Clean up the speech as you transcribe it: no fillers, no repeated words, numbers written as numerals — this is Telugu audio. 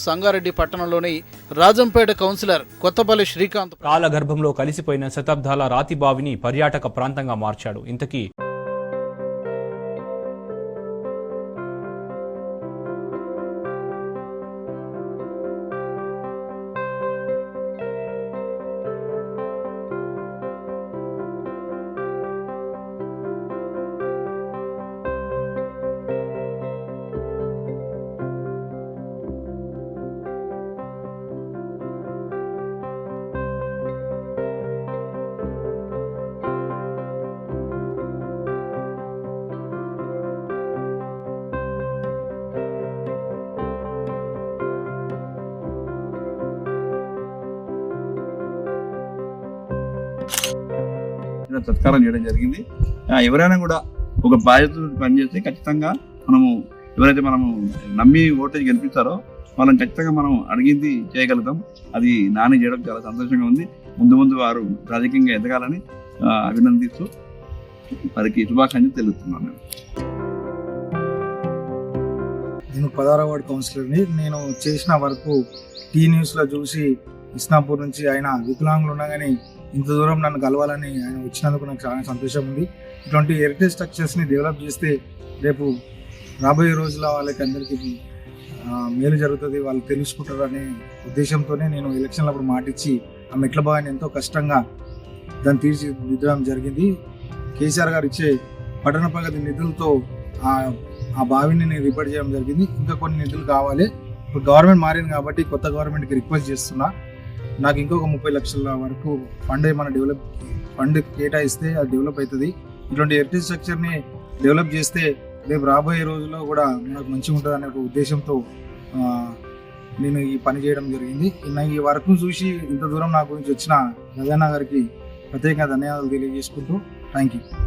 సంగారెడ్డి పట్టణంలోని రాజంపేట కౌన్సిలర్ కొత్తపల్లి శ్రీకాంత్ కాలగర్భంలో కలిసిపోయిన శతాబ్దాల రాతి బావిని పర్యాటక ప్రాంతంగా మార్చాడు. ఇంతకీ సత్కారం చేయడం జరిగింది. ఎవరైనా కూడా ఒక బాధ్యత పనిచేస్తే ఖచ్చితంగా మనము ఎవరైతే మనము నమ్మి ఓటేజ్ గెలిపిస్తారో వాళ్ళని ఖచ్చితంగా మనం అడిగింది చేయగలుగుతాం. అది నాని చేయడం చాలా సంతోషంగా ఉంది. ముందు వారు రాజకీయంగా ఎదగాలని అభినందిస్తూ వారికి శుభాకాంక్షలు తెలుపుతున్నాను. నేను 16వ వార్డు కౌన్సిలర్ని. నేను చేసిన వరకు టీ న్యూస్లో చూసి ఇస్నాపూర్ నుంచి ఆయన వికలాంగులు ఉన్నా కానీ ఇంత దూరం నన్ను కలవాలని ఆయన వచ్చినందుకు నాకు చాలా సంతోషం ఉంది. ఇటువంటి హెరిటేజ్ స్ట్రక్చర్స్ని డెవలప్ చేస్తే రేపు రాబోయే రోజుల్లో వాళ్ళకి అందరికీ మేలు జరుగుతుంది, వాళ్ళు తెలుసుకుంటారు అనే ఉద్దేశంతోనే నేను ఎలక్షన్లప్పుడు మాటిచ్చి ఆ మెట్ల బావిని ఎంతో కష్టంగా దాన్ని తీర్చిదిద్దడం జరిగింది. కేసీఆర్ గారు ఇచ్చే పట్టణ ప్రగతి నిధులతో ఆ బావిని నేను రిపేర్ చేయడం జరిగింది. ఇంకా కొన్ని నిధులు కావాలి. ఇప్పుడు గవర్నమెంట్ మారింది కాబట్టి కొత్త గవర్నమెంట్కి రిక్వెస్ట్ చేస్తున్నా, నాకు ఇంకొక 30 లక్షల వరకు ఫండ్ కేటాయిస్తే అది డెవలప్ అవుతుంది. ఇటువంటి హెరిటేజ్ స్ట్రక్చర్ని డెవలప్ చేస్తే రేపు రాబోయే రోజుల్లో కూడా మనకు మంచిగా ఉంటుంది అనే ఒక ఉద్దేశంతో నేను ఈ పని చేయడం జరిగింది. ఈ వర్క్ను చూసి ఇంత దూరం నా గురించి వచ్చిన రజానా గారికి ప్రత్యేకంగా ధన్యవాదాలు తెలియజేసుకుంటూ థ్యాంక్ యూ.